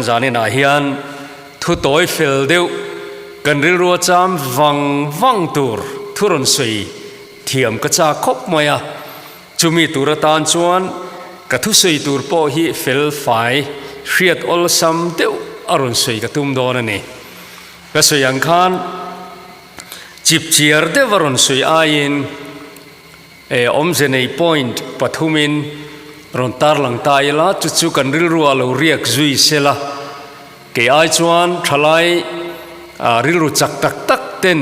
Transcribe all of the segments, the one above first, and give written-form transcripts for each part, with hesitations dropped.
zani na hian thu toy fel deuh kan ril ruwa cham wang tur thuron sui thiam ka cha khop maya chumi turatan chuan ka thu sui tur po hi fel fai hriat ol sam deuh arun sui ka tum don ani ka suyang khan chip chiar de varun sui ain omzenei point pathumin ron tar lang taila chu kan ril ruwa lo riak zui sela ke ai chuan thalai ril ru chak tak ten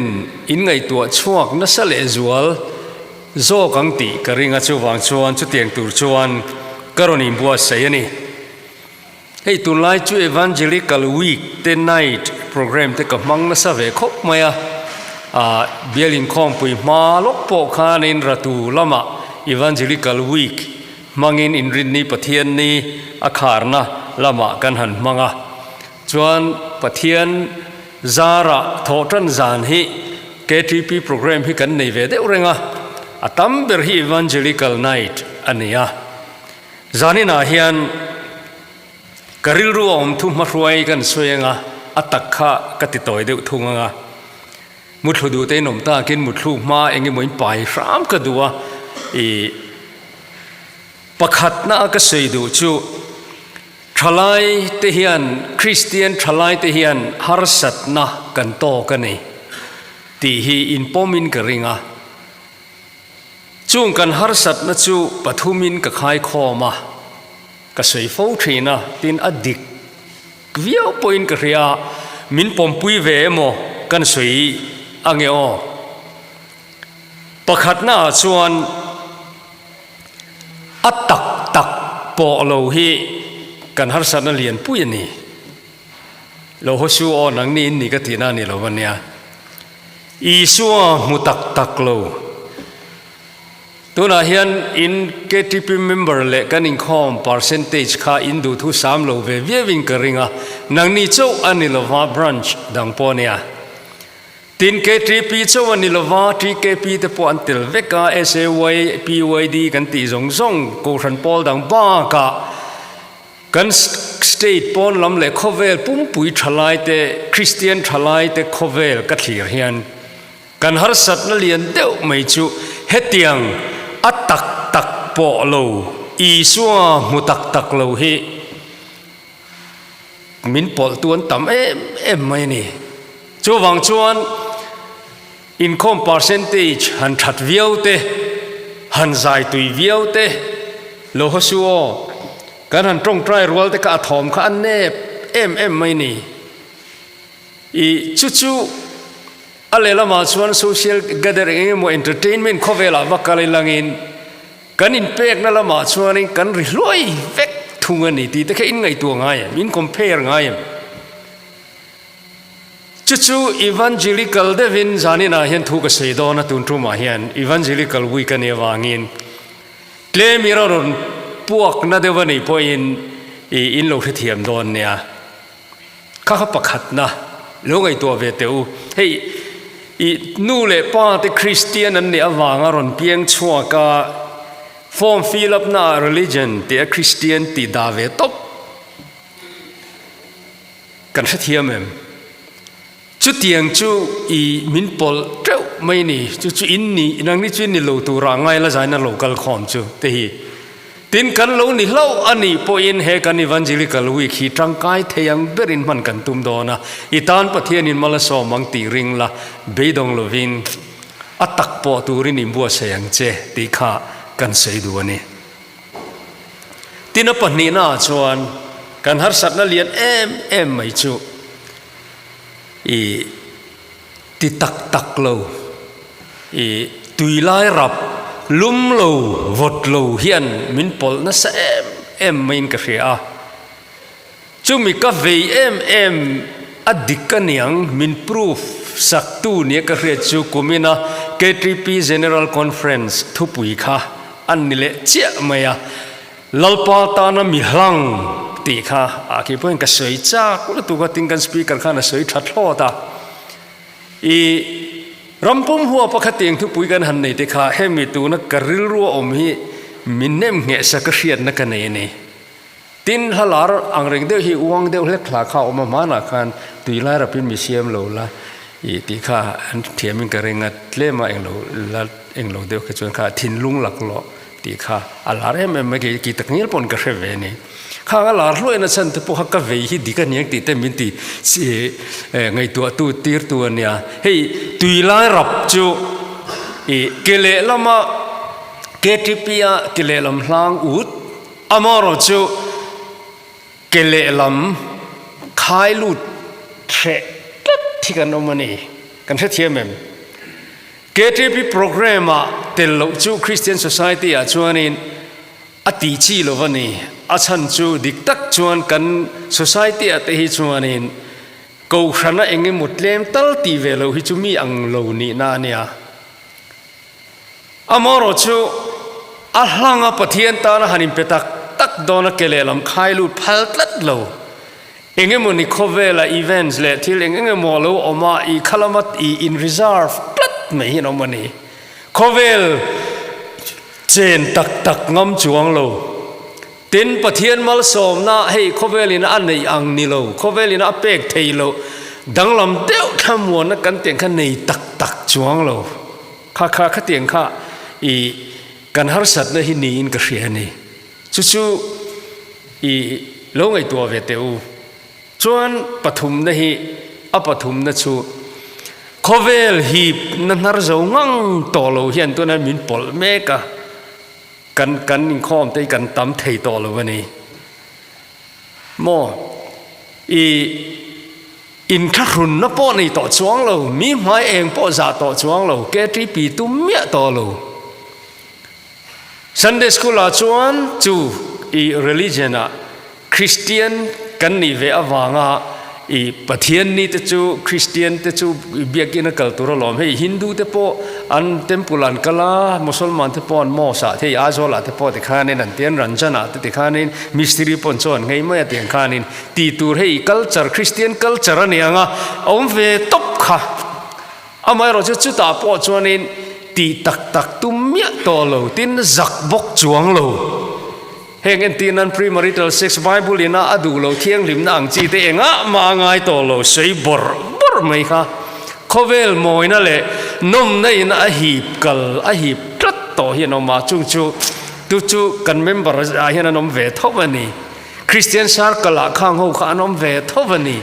in ngai tua chuak na sale zual zo kang ti karinga chu wang chuan chu tiang tur chuan karoni bua sei ani hei tu lai chu evangelical week the night program te ka mang na sa ve khop maya bialin khom pui ma lok po khanin ratu lama evangelical week mangin in rin ni pathian ni akharna lama kan han manga chuan pathian zara thotan zan hi KTP program hi kan nei ve de urenga atam ber hi evangelical night ania zanina hian karil ru om thu ma ruai kan soyenga atakha katitoi de thunga muthudu te nom ta kin muthu ma engi moin pai ram ka duwa pakhat na ka seidu chu thalai te hian Christian thalai te hian harsat na kan to ka nei ti hi in pomin ka ringa chung kan harsat na chu pathumin ka khai khoma ka sei fo thina tin adik viau point ka ria min pompui ve mo kan sei angeo pakhat na chuan atak tak po lo hi kan harsat na lian pui ani lo hosu o nang ni ni ka tina ni lo wania isua mutak tak lo tuna hian in KTP member le kan in khom percentage kha in du thu sam lo ve viewing ka ringa nang ni chau ani lova branch dang ponia tin KTP chau ani lova TKP te po antil veka SAY PYD kan ti zong zong ko ran pol dang ba ka kan state pon lam le khovel pum pui thalai te Christian thalai te khovel ka thlir hian kan har sat na lian deuh mai chu hetiang atak tak po lo isua mutak tak lo hi min pol tuan tam em mai ni chu wang chuan income percentage han that viau te han zai tui viau te lo hosuo kan han trong trai rual te ka thom kha an ne em mai ni I chu alela ma chuan social gathering mo entertainment khovela wakali langin kan in pek na lama chuan kan ri loi vek thunga ni ti te kha in ngai tu ngai min compare ngai chu evangelical devin zanina hian thu ka sei do na tun tu ma hian evangelical week ani wangin klemiron puak na devani point in lo thiam don nia kha pakhat na lo ngai to ve teu hei nu le pa te Christian an ne awanga ron piang chua ka form fill up na religion te Christian ti da ve top kan sa thiam em chu tiang chu min pol treu mai ni chu in ni nang ni chin ni lo tu ra ngai la zaina local khom chu te hi tin kan lo ni lo ani po in he kan evangelical week hi tangkai theyang berin man kan tum dona itan pathian in malaso mang ti ring la beidong lovin atak po turin in bua sayang che ti kha kan sei du ani tin apani na chuan kan har sat na lian em mai chu ti tak lo tui lai rap lum lo vot lo hian min pol na sa em main ka ria chu mi ka ve em adik ka niang min proof sak tu ne ka ria chu kumina KTP general conference thu pui kha an ni le chia maya lalpa ta na mi hlang ti kha a ki point ka sei cha ku tu ka ting kan speaker kha na sei that lo ta rampum huwa pakhating thu pui kan han nei te kha hemi tu na karil ru om hi min nem nge sa ka hriat na ka nei ni tin halar ang reng deuh hi uang deuh hlek thla kha oma mana khan tuilai rapin mi siam lo la i ti kha an thiamin ka renga tlema eng lo deuh ka chuan kha thin lung lak lo ti kha alar em ki takngil pon ka hre ve ni kha alar hloi na chan te po ha ka ve hi dika niak ti te min ti si ngai tu tir tu ania hei tuilai rap chu i kele lama ketipia kele lam hlang ut amaro chu kele lam khai lut the thi kan omani kan the thiamem KTP program tel lo chu Christian society a chuanin ati chi lo wani a chan chu dik tak chuan kan society a te hi chuanin ko hrana enge mutlem tal ti ve lo hi chu mi ang lo ni na nia amoro chu a hlanga pathian ta na hanin petak tak dona kelelam khai lut phal tlat lo enge moni khovela events le thil enge mo lo oma I khalamat I in reserve plat me hi no mani khovel chen tak ngam chuang lo tin pathian mal som na hei khovelina an nei ang ni lo khovelina pek thei lo danglam deuh thamon na kan teng kha nei tak chuang lo kha tiang kha I kan har sat na hi ni in ka hria ni chu I lo ngai tua ve teu chuan pathum na hi a pathum na chu khovel hip na nar zo ngang to lo hian tu na min pol me ka kan in khom te kan tam thei to lo wani mo I in kha run na po nei to chuang lo mi mai eng po za to chuang lo ke tri pi tu mia to lo Sunday school a chuan chu I religion a Christian kan ni ve awanga I pathian ni te chu Christian te chu biakin cultural lom hei Hindu te po an temple an kala Musliman te po an mo sa the azola te po te khanin an tian ranjana te khanin mystery pon chon ngai ma te khanin ti tur hei culture Christian culture anianga om ve top kha amai ro chu ta po chonin ti tak tumya to lo tin zak bok chuang lo heng en tinan premarital sex Bible ina adu lo thiang lim nang chi te enga ma ngai to lo sei bor mai kha khovel moina le nom nei na a hip kal a hip trat to hian ma chung chu kan member a hian anom ve thobani Christian circle a khang ho kha anom ve thobani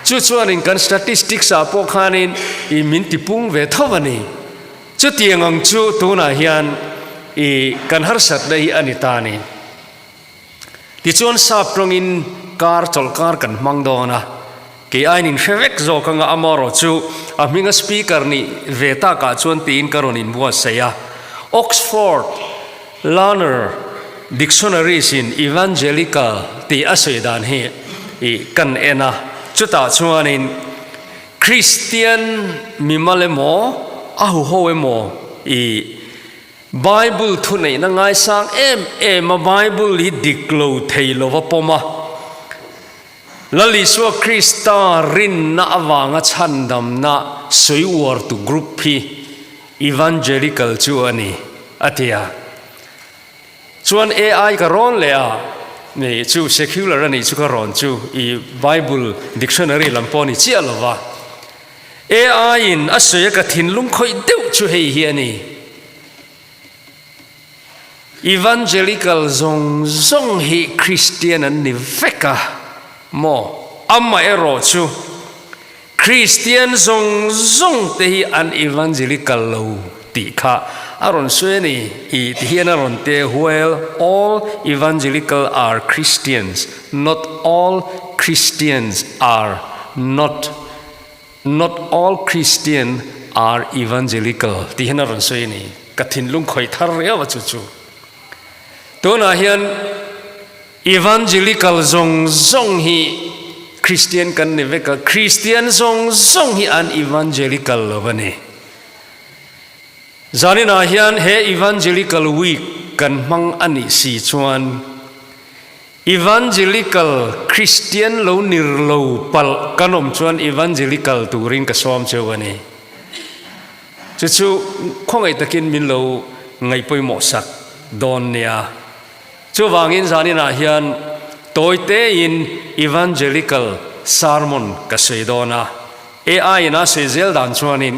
chu chuan in kan statistics a po khanin I min tipung ve thobani chu tiangang chu tuna hian I kan har sat dai anitani ti chuan sap rong in kar chol kar kan mangdona ke ainin hevek zo kanga amaro chu a minga speaker ni veta ka chuan tin karon in bua seya Oxford Learner Dictionaries in Evangelical ti asedan hi I kan ena chuta chuan in Christian mimalemo ahu hoemo I Bible thu nei na ngai sang em a Bible hi diklo thei lo wa poma lali so Krista rin na awanga chandam na soiwar tu group hi evangelical chu ani atia chuan AI ka ron le a nei chu secular ani chu ka ron chu I Bible dictionary lamponi chia lova AI in asoya ka thinlung khoi deuh chu hei hi ani evangelical zong hi Christian an ni veka mo amma ero chu Christian zong te hi an evangelical lo ti kha aron sueni I ti hian aron te well all evangelical are Christians not all Christians are not all Christian are evangelical ti hian aron sueni kathin lung khoi thar rewa chu Tona hian evangelical zong hi Christian kan ni veka Christian zong hi an evangelical lovani zanina hian he evangelical week kan mang ani si chuan evangelical Christian lo nirlo pal kanom chuan evangelical turin ka som chewani chu khongai takin min lo ngai poi mo sak don nia chu wangin zanina hian toy te in evangelical sermon ka seidona AI na sezel dan chuanin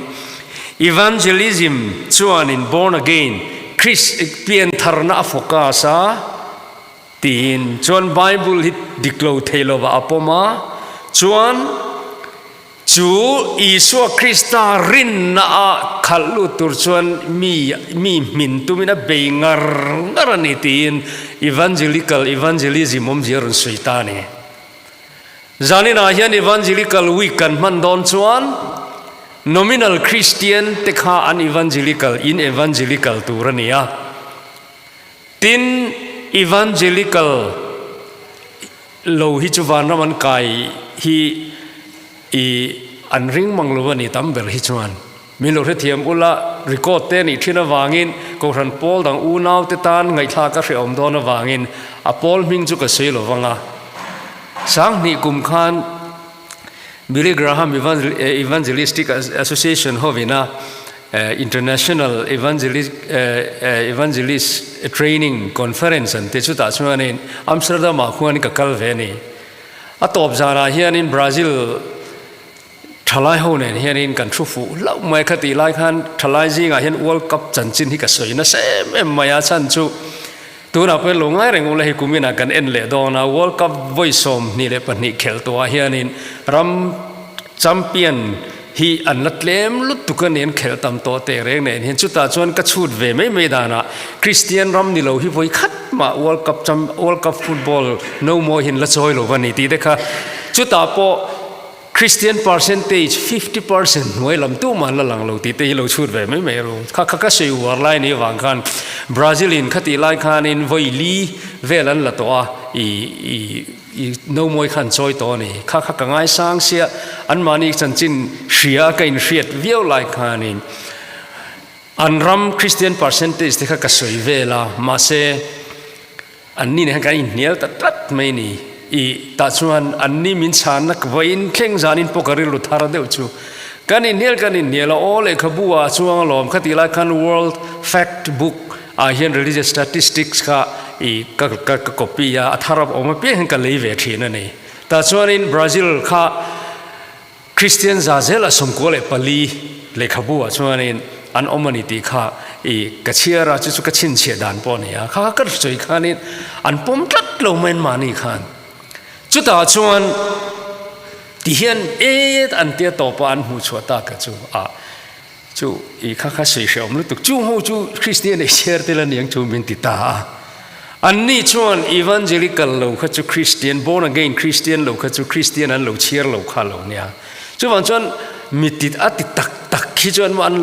evangelism chuanin born again Christian tharna focasa tin chuan Bible hit diklo theilowa apoma chuan chu Isu Krista rin na khalu tur chuan mi min tumina beingar ngarani tin evangelism omjiron suitani zanina hian evangelical week kan man don chuan nominal Christian tekha an evangelical in evangelical turania tin evangelical lo hi chuwan raman kai hi an ring mangluwani tambel hi chuan milo the thiam ula record te ni thina wangin ko ran pol dang u naw te tan ngai thla ka hreom don wangin a pol ming chu ka seilo wanga sang ni kum khan Billy Graham Evangelistic Association hovina International Evangelist Training Conference an te chu ta chuanin Amsterdam a khuani ka kal ve ni a top zara hian in Brazil thalai ho nen hian in kan thu fu lau mai khati lai khan thalai jinga hian World Cup chanchin hi ka soina sem em maya chan chu tuna pe longai reng ula hi kumina kan en le dona World Cup voisom ni le pani khel to hian in ram champion hi an latlem lut tukan en khel tam to te reng nen hin chuta chuan ka chut ve mai dana Christian ram ni lo hi voi khat ma World Cup football no more hin la choi lo wani ti dekha chuta po Christian percentage 50% noi lam tu man la lang lo ti te lo chut ve mai ro kha sei war lai ni wang khan Brazilian khati lai khan in voi li velan la to i no moi khan choi to ni kha ka ngai sang sia an mani chanchin shria ka in riat viau lai khan in an ram Christian percentage te kha ka soi vela ma se an ni ne ka in nial ta tat mai ni ta chuan anni min chan nak vain kheng zanin pokari lu thara deu chu kanin niel ole khabua chuang lom khati lai khan world fact book a hian religious statistics ka ka copy ya atharap oma pe hen ka leive thina nei ta chuan in Brazil kha Christian zazela somkole pali le khabua chuan in an omaniti kha kachiara chu ka chin che dan po ne ya kha ka choi khanin an pom tlat lo men mani khan chuta chuan ti hian an te to pa an hu chhuata ka chu kha sei shom lu tuk chu ho chu Christian e share te la niang chu min ti ta an ni chuan evangelical lo kha chu Christian born again Christian lo kha chu Christian an lo chiar lo kha lo nia chu wan chuan mitit ati tak khi chuan an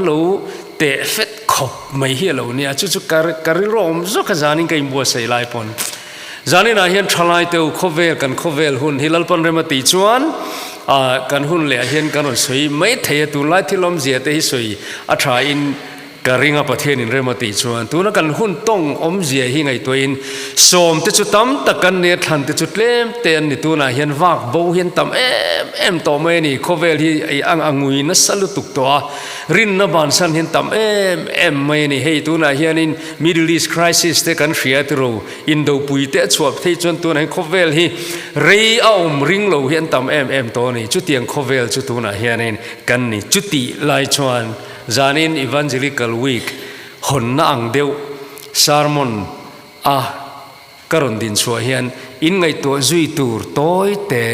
lo te fet khop mai hi lo nia chu kar rom zo kha zanin kai bo sei lai pon zanina hian thalai teu khovel hun hilal pon remati chuan kan hun le hian kan ron soi mai thei tu lai thilom zia te hi soi a tha in karinga pathian in remati chuan tuna kan hun tong om zia hi ngai toin som te chu tam takan ne than te chu tlem te an ni tuna hian wak bo hian tam em to mai ni khovel hi ai angui na salu tuk to rin na ban san hian tam em mai ni hei tuna hian in Middle East crisis te kan hria ti ro Indo pui te chuap thei chuan tuna khovel hi rei a ring lo hian tam em to ni chu tiang khovel chu tuna hian in kan ni chuti lai chuan zanin evangelical week hon na ang deu sermon karon din chua hian in ngai to zui tur toy te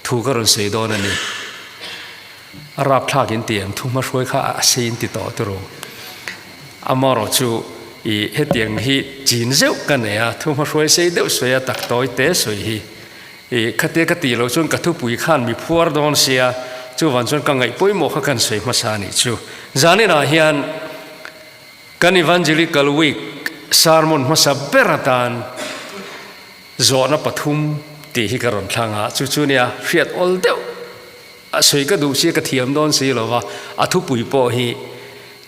thu karon sei don ani arap thak in tiam thu ma roi kha sein ti to tro amaro chu hetiang hi jin zeu kan ya thu ma roi sei deu soya tak toy te soi hi khate ka ti lo chun ka thu pui khan mi phuar don sia chu wan chon ka ngai poi mo kha kan sei ma sa ni chu zanina hian kan evangelical week sermon ma sa beratan zona pathum ti hi karon thanga chu nia riat ol deu a soi ka du si ka thiam don si lowa a thu pui po hi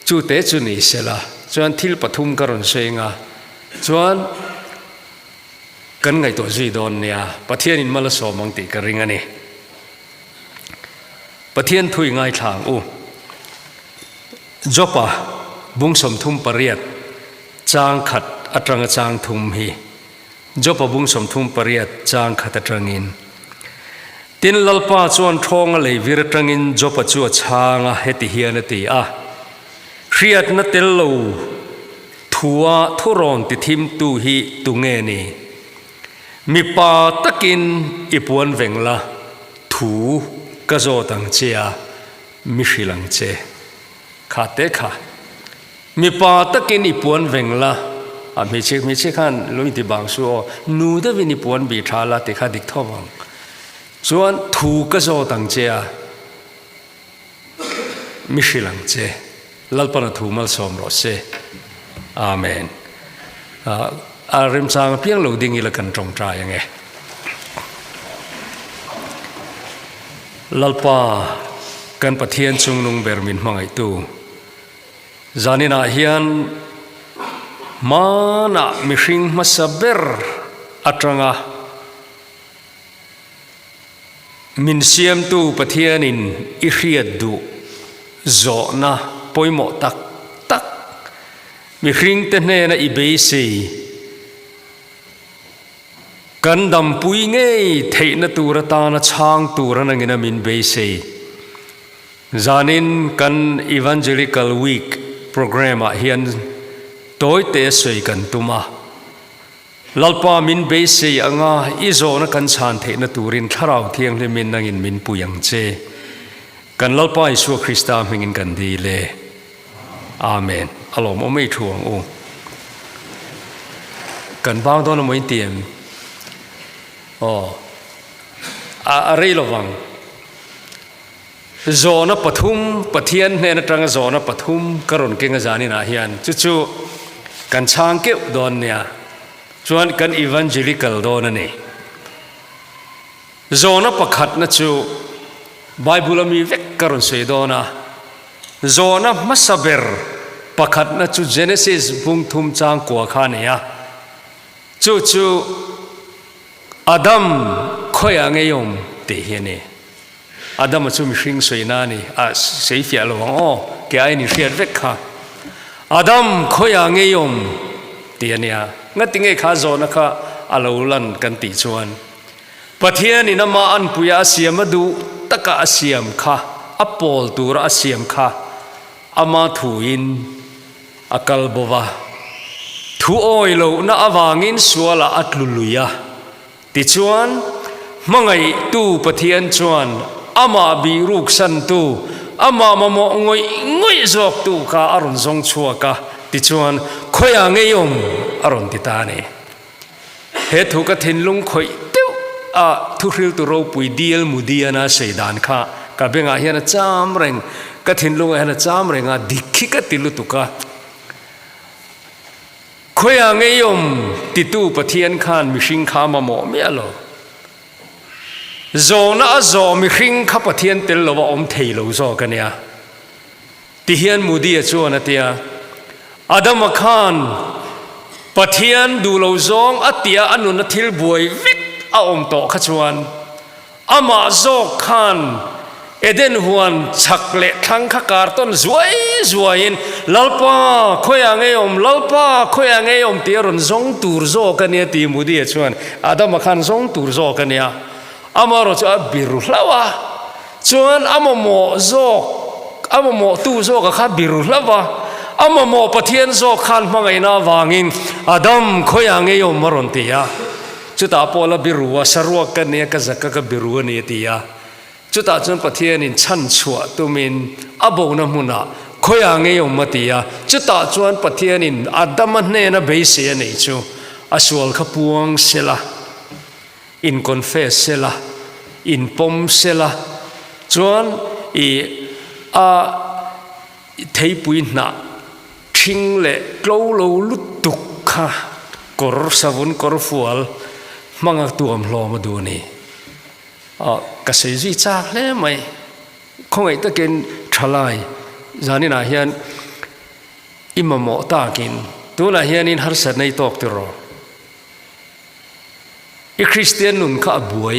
chu te chu ni sela chuan thil pathum karon senga chuan kan ngai to zui don nia pathian in mala so mang ti ka ringa ni pathian thui ngai thang jopa bung som thum pariat chang khat atranga chang thum hi จบบุงสมทุมปริยัดจางขัดตรังอินตินลลป้าจวนทองเลยวิรตรังอินจบจัวช้างเฮติเฮียนตีเครียดนัดเตลลูทัวทุรอนติทิมตูฮีตุเงนีมีปาตะกินอีปวนเวงละถูกระโจตังเจียมิชิลังเจขาเตขามีปาตะกินอีปวนเวงละมีเช็คขันลุยที่บางส่วนนูดวินิปวนบีทาละติขาดิกทวังส่วนถูกกระโจตังเจียมิชิลังเจลัลปนถูมัลสมรสเซอาเมนริมสางเพียงเหลวดิ่งอีละกันตรงใจยังไงลัลปากันปะเทียนจุงนุงเบอร์มินมังไอตูจานินาเฮียนมานะมิชิงมาสเบอร์อัตรังมินเซียมตูปะเทียนินอิเรียดดูโจนะปอยหมอตักมีคริงเตนเนนะอีเบซีกันดำปุยเงยเทนตูระตานะช้างตูระนังอินามินเบซีจานินกัน Evangelical Week Program เฮียนโดยเตะสวยกันตุมาลัลปามินเบซีอ่างอิโซนะกันชานเทนตูรินทาราวเทียงเลมินนังอินมินปุยังเจกันลัลปาอิสุคริสต์ามิงอินกันดีเลอาเมนอารมณ์ไม่ทวงโอกันบ้างตอนนั้นไม่เตรียมอะไรระวังโจนปฐุมปะเทียนเนี่ยนะตรังโจนปฐุมกระรนเก่งจานี่นะเฮียนจู่ๆกันช้างเก็บโดนเนี่ยชวนกันอีวานเจลิคัลโดนนี่โจนปะขัดนะจู่ไบเบิลมีเวกกระรนสวยโดนะโจนมัสเบอร์ปะขัดนะจู่ Genesis บุงทุมจางกัวขาเนี่ยจู่อาดัมคอยอ่างยมเตียนี่อาดัมจู่มีชิงสวยนานี่เสียฟิลวังแกไอ้นี่เสียเวกค่ะอาดัมคอยอ่างยมเตียนี่งั้นติงไอ้ข้าโจนะคะอาลูลันกันติชวนปะเทียนี่น้ำมันปุยอาเซียมาดูตะกะอาเซียมค่ะอัปโปลตูระอาเซียมค่ะอามาถูอินอักลบวะถูโอยโลน่าอวางินสัวละอัตลุลุยะติชวนมังไอตูปะเทียนชวนอามาบีรุกสันตูอามามาโมงอยจอกตูค่ะอรุณทรงชัวค่ะติชวนคอยอ่างยมอรุณติตานีเหตุถูกกระถินลุงคอยเตี้ยวทุกเรื่องตัวเราปุยเดียลมุดียนาเสดานค่ะกับเบงอาเฮียนจามเร่งกระถินลุงอาเฮียนจามเร่งดิคิกติลุตุกะคอยอ่างยมติตูปะเทียนขันมิชิงขามาโมเมียโลโจน่าโจมิชิงขับปะเทียนเตลโลว่าอมเทโลโจกันเนี่ยติเฮียนมุดียจวนเตียอาดัมขันปะเทียนดูโลโจงอติยาอนุนทิลบวยวิกอาอมโตขจวนอามาโจขันเอเดนฮวนชักเละทั้งขการต้นสวยอินลัลปาคอยอ่างยมลัลปาคอยอ่างยมเตียรนซงตูร์โจกันเนี่ยตีมุดีชวนอาดัมขันซงตูร์โจกันเนี่ยอามารจะบิรุลาวะชวนอามโมโจอามโมตูโจก็ข้าบิรุลาวะอามโมปะเทียนโจขันมังไงนาวางินอาดัมคอยอ่างยมมารอนเตียจุดอาโปลบิรุวะสรวกันเนี่ยก็จะก็บิรุเนี่ยเตียจุดอาจนปะเทียนินชันชัวตุมินอโบนมุนะคอยอ่างยมมาตียจุดอาจนปะเทียนินอาดัมเนี่ยนะเบสเซียนี่จูอสวลขปวงเสละอินคอนเฟสเสละอินปมเสละจวนเทปุยนะชิงเละกลูลูลุตุกค่ะกอร์สวุนกอร์ฟัวลมังตัวมลอมาดูนี่กษตรจากเล่ไหมคงไอ้ตะเกินทลายจานี่นาเฮียนอิมามอตากินตัวนาเฮียนินฮาร์สันในตอกตรอคริสเตียนนุนข้าบวย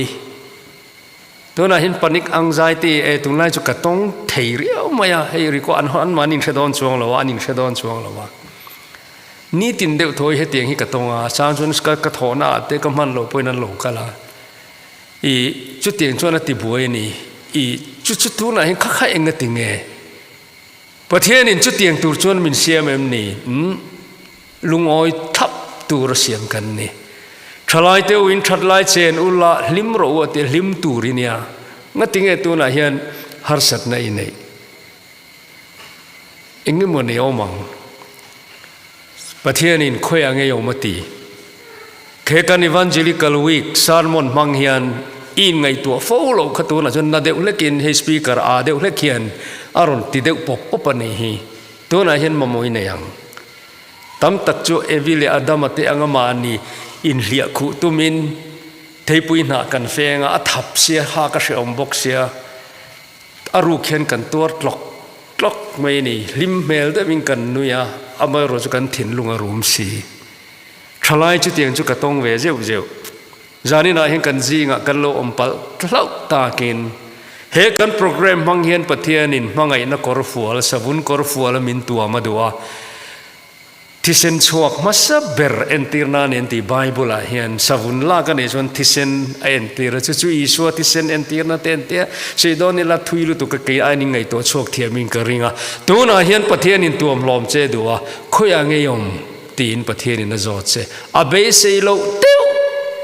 ตัวนาเห็นปนิกอังไซตี้ตุงไล่จุกตงเทียร์เอามาเฮ้ยริโกอันมานินเชดอนช่วงละวะนินเชดอนช่วงละวะ นี่ตินเดียวถอยให้เตียงให้กระตงอ่ะสามชนกระถอน่ะเตะก็มันโลไปนั่นโลกันละอีจุดเตียงชวนนั่นติบวยนี่อีจุดตัวน่ะเห็นข้าเองก็ติงเงประเทศนี้จุดเตียงตัวชวนมินเสียมนี่ลุงอ้อยทับตัวเสียงกันนี่ทลายเตวินทัดลายเชนอุลาลิมโรวเตลิมตูรินียงั้นติงเงตัวน่ะเห็นฮาร์สัตน่ะอินเองเอ็งนี่มันเนี่ยมังประเทศนี้คุยอะไรอยู่มาตีแค่การอีวานเจลิคัลวีคซาร์มอนมังเฮียนอินไงตัวโฟล์ขัตัวน่ะจนน่าเด็กเล็กินให้สปีกเกอร์เด็กเล็กเขียนอารมณ์ที่เด็กปกปนี่ฮีตัวน่ะเห็นมาโมยเนี่ยยังตั้มตักจูเอวิเลอดามาเตอังมานีอินเลียคุตุมินเทปุยนากันเฟงอัทับเสียฮากระเสอมบกเสียอารุเขียนกันตัวกลอกไม่นี่ลิมเมลได้วิ่งกันนุยาอามาโรจุกันถิ่นลุงอารมณ์สีทลายจุดเตียงจุกตงเวเจ้าจานี่น่าเห็นกันจีงกันโลอมปัลเล่าตากินเฮกันโปรแกรมมังเฮียนปะเทียนินมังไงนักกอร์ฟัวและสบุนกอร์ฟัวและมินตัวมาดูว่าที่เซนชวกมาสับเบอร์เอนตีร์นานเอนตีไบเบิลเฮียนสบุนลากันเอชวนที่เซนเอนตีร์จู่ๆอีชัวที่เซนเอนตีร์นาเตนเตียเชดอนิลาทุยลุตุกเกยไอนิงไงตัวชวกเทียมิงกริงะตัวน่าเฮียนปะเทียนินตัวมลอมเจดูว่าคุยอะไรยมตีนปะเทียนินน่ะจอดเจอาเบสเซโลเตียว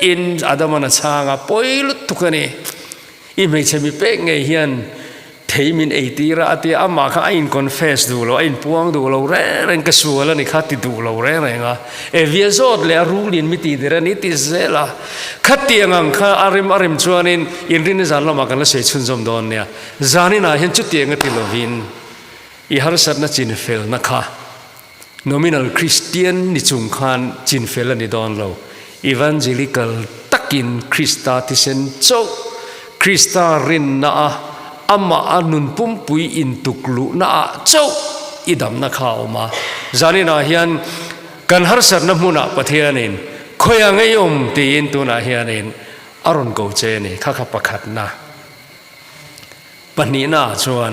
อินอาดามันช่างปอยลุตุกันนี่อีไม่ใช่มีเป๊กไงเฮียนเทมินเอตีระอาตีอามาข้าอินคอนเฟสดูเราอินพวงดูเราเร่งกระสัวแล้วนี่ข้าติดูเราเร่งอ่ะเอวิเอซอดเลยรู้ลินมิติเดรนิติเซล่ะขัดเตียงข้าอาริมชวนอินรินจานเรามากันแล้วเสียชุนจอมดอนเนี่ยจานิน่าเห็นจุดเตียงติโลวินอีฮาร์สัตน่ะจินเฟลนะคะnominal Christian นิจุงขานจินเฟลนี่ดอนเรา evangelical ตักินคริสตาที่เซนโจคริสตารินนะอามาอนุนปุ่มปุยอินตุกลุนะโจอีดำนักข่าวมาจานี่นาเฮียนกันฮาร์สัตน้ำมุนักประเทศนี้คอยยังไงยมตีอินตัวนาเฮียนินอารมณ์เกาเจนี่ข้าขับประคัดนะปัญญาหน้าชวน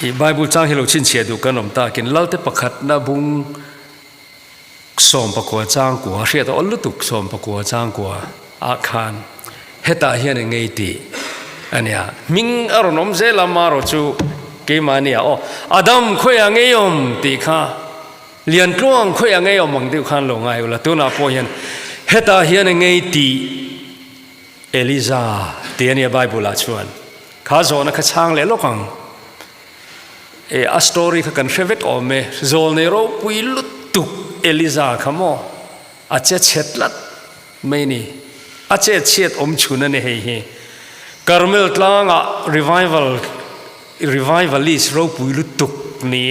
อีไบเบิลจ้างให้เราชินเชียดูกันอมตากินเล่าแต่ประคัดนะบุงสมประกวดจ้างกัวเสียแต่อลุตุกสมประกวดจ้างกัวอาคารเฮตาเฮียนไงตีอันเนี้ยมิงอารมณ์เซลามาโรจูเกมานี่อ๋ออาดัมคุยยังไงยมตีข้าเลียนกลวงคุยยังไงยมมังติวขันลงไงวะตัวน่าพอเห็นเฮตาเฮียนไงตีเอลิซาตีอันเนี้ยไบเบิลชวนข้าโจนักช่างเลยลูกขังสตอรี่กันเชฟเวกอเมโซนเนโรปุยลุตุกเอลิซาขโมอาเจเช็ดลัดไม่นี่อาเจเช็ดอมชุนนี่เฮคาร์เมลตลางะrevivalist โรปุยลุตุกนี่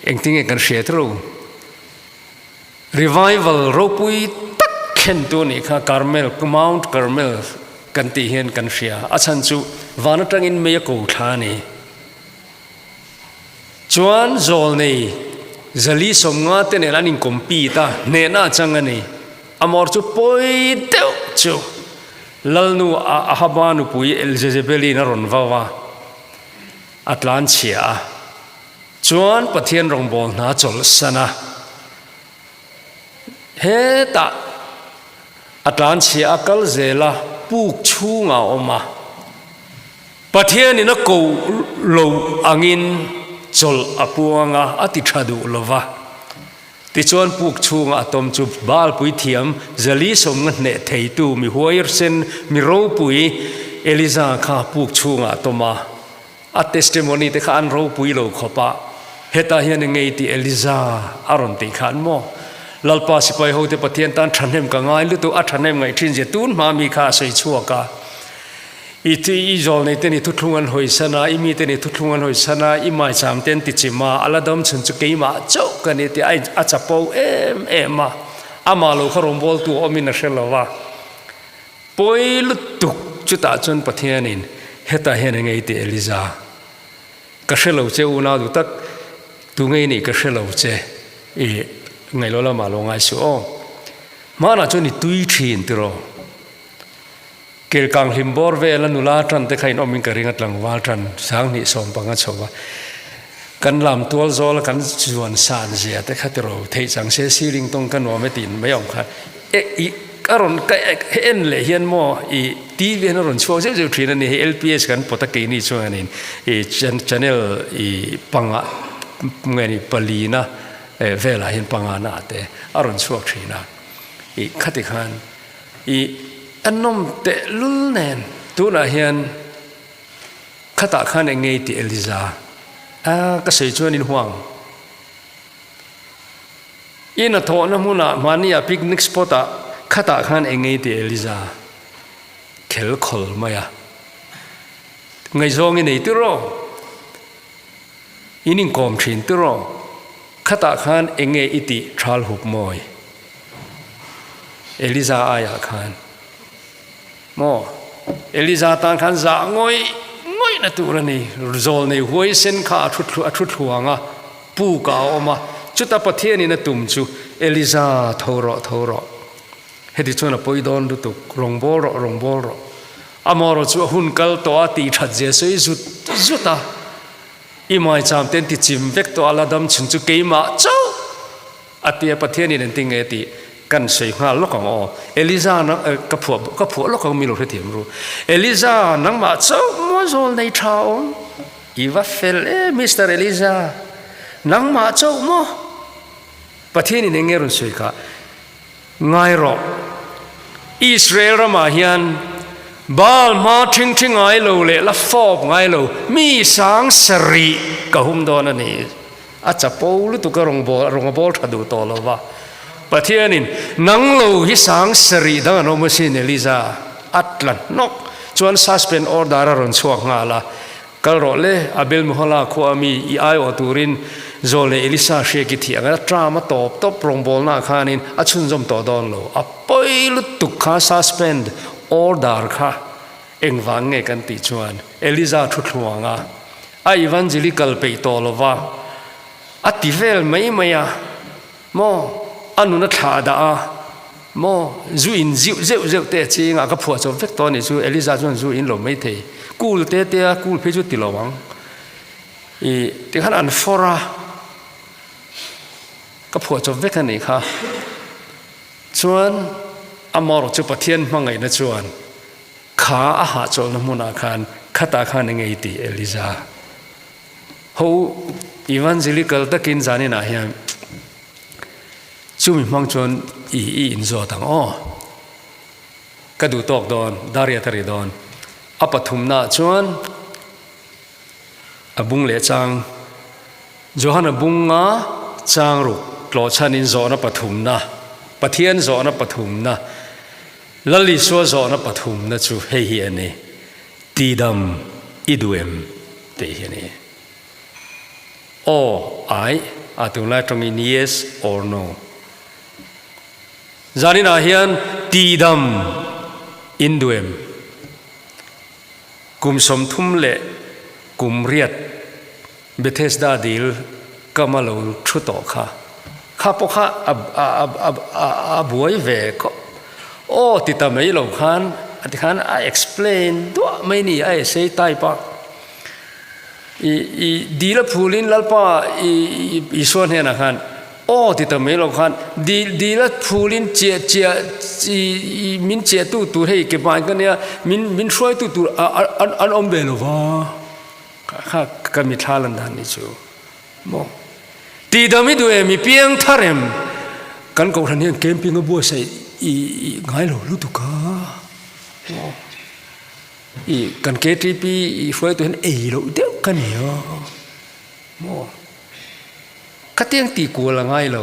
เองทิ้งกันเสียทรู revival โรปุยเห็นตัวนี้ค่ะคาร์เมลมาวน์คาร์เมลกันตีเห็นกันเสียอาจารย์จูวานตังอินเมียกูท่านี่จวนโจลนี่จะลีสมงาเตเนลันินคอมปีตาเนน่าจังนี่อมอร์จูปอยเดียวจูลัลนูอาฮับานุปุยเอลเจเจเบลีนารอนวาวาอัตแลนเซียจวนปะเทียนรองบอลน่าจลสนะเฮตาอัตแลนเซียอักลเซล่าปุกชูงาออกมาประเทศนี้นักกูโลอังินจลอปัวงาอติชาดูลวะติจวนปุกชูงาตมจุบบาลปุยเทียมจะลีสมเงินเนเทตูมีหัวยืเซนมีโรปุยเอลิซาข้าปุกชูงาตมาอัตเทสติโมนีเตข้าอันโรปุยโลขปะเฮตาเฮียนไงที่เอลิซาอารมณ์ติขันโมลลปาสิไปหัวเตปเทียนตันทันเฮมกังไงลุตุอัทันเฮมไงทิ้งเจตุนมามีข้าใส่ชัวกาอีที่อีจอลในเตนิทุทุงันหอยสนาอีมีเตนิทุทุงันหอยสนาอีไม่จำเตนติจิมาอัลดัมฉันจะเกี่ยมาเจ้ากันนี่ที่ไออาจจะปูเอ็มมาอามาลูกเขารวมบอลตัวอมินาเชลวะปอยลุตุกจุดตาจนปะเทียนินเฮตาเฮนไงที่เอลิซากระเชลวเจ้าอุณาดูตักตัวไงนี่กระเชลวเจ้ไงโลละมาลงไอชัวมาหน้าจนนี่ตุยชินตัว เกลกังหิมบอร์เวลนุลาทันแต่ใครนอมิงกริงัดหลังวาทันสางนิสมปังกัดชวะกันลำตัวโซลกันจวนสานเสียแต่ขัดเราเทจังเสียซีลิงตรงกันว่าไม่ตินไม่ยอมค่ะอีกอรอนก็เอ็นเลยเห็นมั่วอีทีวีนอรอนช่วงเจ้าทรีนั่นนี่ LPS กันปตะกี้นี่ช่วงนี้อีchannel อีปังอ่ะเงินปลีนะเวลาเห็นปังอ่ะนะแต่อรอนช่วงทรีนะอีขัดขันอีอันนมเตลุลเนนตัวน่ะเห็นขัดขันเองไงที่เอลิซาก็เสียจวนนินห่วงอินทอนะมุนะมานี่อะปิกนิกสปอตอะขัดขันเองไงที่เอลิซาเคลคอลมาอะไงจงอินไอติโรอินิงคอมชินติโรขัดขันเองไงอิติทรัลหุบมอยเอลิซาอายะขันโมเอลิซาตังขันจะงอยนะตัวนี้โจลในหัวเส้นขาทุดหัวงะปูกาออกมาจุดตาปะเทียนี่นะตุ่มจูเอลิซาทอรอเฮดิชวนปอยดอนดูตุกรงบอรอามอรจูหุ่นกัลตัวตีทัดเจสอยจุดตาอีมายจามเต็นติจิมเวกตัวอาลาดัมชุนจูเกยมาเจ้าอติปะเทียนี่นั่นติงเอติกันเสียงหาลูกของเอลิซานังกับผัวลูกของมิโลเทียมรู้เอลิซานังมาเจ้ามัวโจลในทาวอีวาเฟลมิสเตอร์เอลิซานังมาเจ้ามัวประเทศนี้เงี้ยรุ่นสวยค่ะง่ายหรอกอิสราเอลมาเฮียนบาลมาทิ้งง่ายโลเลยละฟอบง่ายโลมีสังสรีกับหุ่มโดนนี่อาจจะปูลุตุกรงบอลทัดูโตแล้วว่าประเทศนี้นังโลหิสังสรีดังนั้นมุสินเอลิซาอัตลันนกจวนซัสเป็นออร์ดาร์รอนช่วงงาละก็รอเลยอาเบลมุฮัลลาขวามีอีไออตูรินโจเลเอลิซาเชกิที่งั้นตรามาตบปรงบอลหน้าขานินอัชุนจมต่อดอนโลอ่ะไปลุตุกขาซัสเป็นออร์ดาร์ค่ะเอ็งวังเงกันติจวนเอลิซาทุกหัวงาไอวันจิลิกัลไปโตโลวาอัติเวลไม่อะโมอันนู้นท่าดาโมจูอินจิวเจ้าเตะจริงอ่ะก็ผัวจบเวกตอนนี้จูเอลิซาจวนจูอินหลงไม่เทกูเตะกูเพจุติลวังอีที่ขันอันฟอระก็ผัวจบเวกนี่ค่ะจวนอมรจุปเทียนมังไงนะจวนขาอาหารจวนมุนาคันขัตาคันยังไงตีเอลิซาเขาอีวันจิลิกัลตะกินจานี่นะเฮียจุ่มมังจวนอีอินโซตังอ้อกระดูตอกดอนดาริยตรีดอนอปทุมนาจวนอบุงเลจังโจฮันอบุงงาจางรุกโลชันินโซนปทุมนาปะเทียนโซนปทุมนาลลิสวโซนปทุมนาจูเฮียนี่ตีดำอิดูเอ็มเตเฮียนี่โอไออาตุลาตรงนี้ yes or noจานินาเฮียนตีดำอินดูเอ็มกุมสมทุมเละกุมเรียดเบเทสดาดิลก็มาลงชุดต่อค่ะข้าพข้าบวยเวก็โอ้ติดตามไม่ลงขันอธิษฐาน I explain ตัวไม่นี่ I say ใต้ปะอีดีละพูลินลัลปะอีส่วนเห็นนะครับโอ้ติดตามไม่ลงขันดีละพูลินเจียมินเจียตู้ให้เก็บไว้กันเนี่ยมินช่วยตู้อันอมเบลวะข้าก็มีท่าลันดานนี่จูโมตีดามิดูเอมีเพียงทาร์มกันก็ทันยังเกมพิงกับบัวใส่ง่ายหรอรู้ตุกะกันเกทีปีช่วยตัวเห็นเราเดียวกันเนี่ยโมก็เตียงตีกัวละง่ายเรา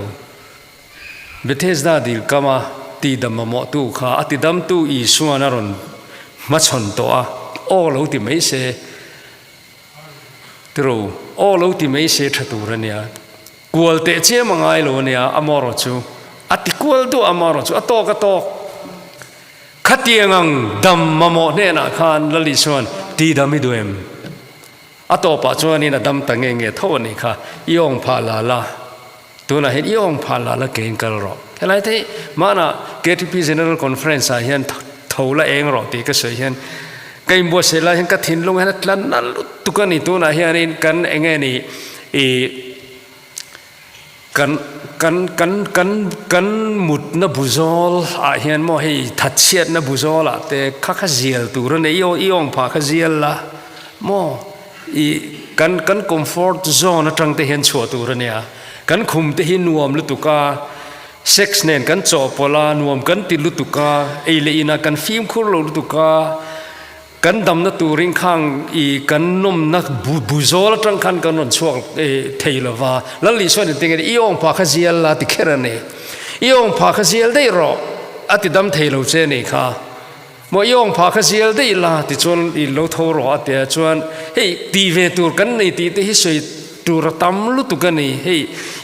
เบเทสดาดิลกามาตีดำมาหมอตู้ข้าตีดำตู้ส่วนนั้นมาชนตัวโอ้เราที่ไม่เสตรูโอ้เราที่ไม่เสถตูระเนี่ยกัวเตะเชี่ยมังไงเราเนี่ยอมรจูอติกัวดูอมรจูอโตกโตขัดเตียงดำมาหมอเนี่ยนะขันลลิชวนตีดำไม่ดูเอ็มอโตปัจจุบันนี้นะดำตั้งเงี้ยเท่านี้ค่ะยองพาลาลาตัวนั้นเห็นยองพาลาลาเก่งกันหรอเห็นไรที่มานะ KTP General Conference เห็นท ทละเองรอตีก็เสียเห็นก็อิมบัวเสละเห็นก็ทิ้งลงให้นัดลันนั่นตุกันนี่ตัวน่ะเห็นกันเองนี่กันหมุดนับบุญลเห็นมั้ยให้ทัดเชียดนับบุญลแต่ข้าขจีลตัวนั้นอีองพาขจีลละมั้งกันคอมฟอร์ตโซนจังแต่เห็นชัวตัวนั้นกันคุมแต่เห็นนวมลุตุกาเซ็กซ์เนนกันจอบพลานวมกันติลุตุกาเลยนะกันฟิล์มคุรลุตุกากันดำนัตูริงข้างกันนุ่มนักบุญลจังขันกันนนช่วงเทลวาแล้วลิส่วนติงอีองพาขจีลละติเคระเนอีองพาขจีลได้รออติดำเทลเจนี่ค่ะมอยองพาขจีลได้ละติจวนอีโลทอรอเตียจวนเฮ้ตีเวตูกันนี่ตีที่ฮิสวยตูรตัมลุตุกันนี่เฮ้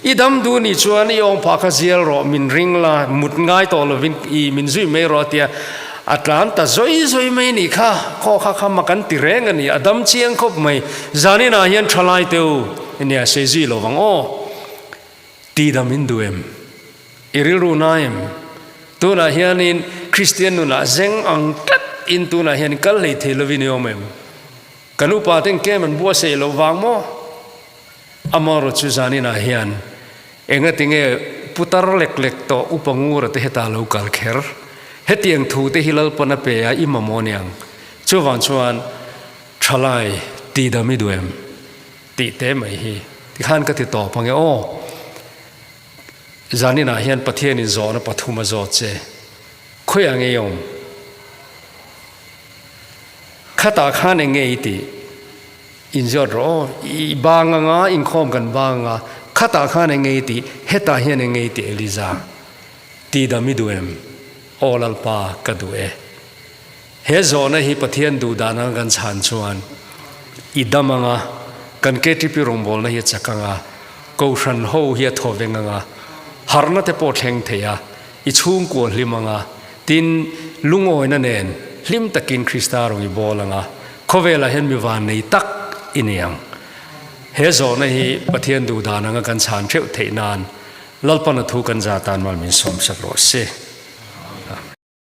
อีดำดูนี่จวนอีองพาขจีลรอมินริงละมุดง่ายต่อลวินมินซุยไม่รอเตียอัตลันตาซอยไม่นี่ค่ะข้อข้ามากันติเร่งนี่อดัมเชียงคบไม่จานี่นาเฮียนทลายเตียวเนี่ยเซซีโลวังโอตีดามินดูเอ็มอิริรูนาเอ็มตัวน่ะเฮียนินคริสเตียนนู่นน่ะเซงอังตัดอินตัวน่ะเฮียนกัลเลยเทลวินิโอเมมกันอุปาเต็งแกมันบัวเซโลวังโมอามารถจุจานี่น่ะเฮียนเองก็ติงพุทธะเล็กๆต่ออุปงูรติเหตุาลูกัลเคร์เฮตียงทูติฮิลปนเปียอิมามอนียงชวนทลายตีดามิดูเอ็มตีเต็มไอ้ฮีที่ขันก็ติดต่อพังเอโอจานี่น่ะเฮียนประเทศนินโซนปฐุมโซเจคุยยังไงยงข้าตาข้าในเงยตีอินจอดรอบางงาอินคอมกันบางงาข้าตาข้าในเงยตีเฮตาเฮียนในเงยตีเอลิซาตีดามิดูเอ็มโอลัลปากระดูเอเฮโซนฮีประเทศดูดานังกันฉันชวนอิดามังากันเกติปิรงบอลนะเฮียจักงากูชันโฮเฮียทอเวงงาฮาร์นัตเตปอเทงเทียอิชุงกัวลิมังาตินลุงโอยนั่นเองลิมตะกินคริสตาโรอิบอลงาโคเวลาเห็นมีวานในตักอินยังเฮโซนฮีประเทศดูดานังกันฉันเที่ยวเทนานลัลปนทุกันจาตานมามินสมสักโรเซ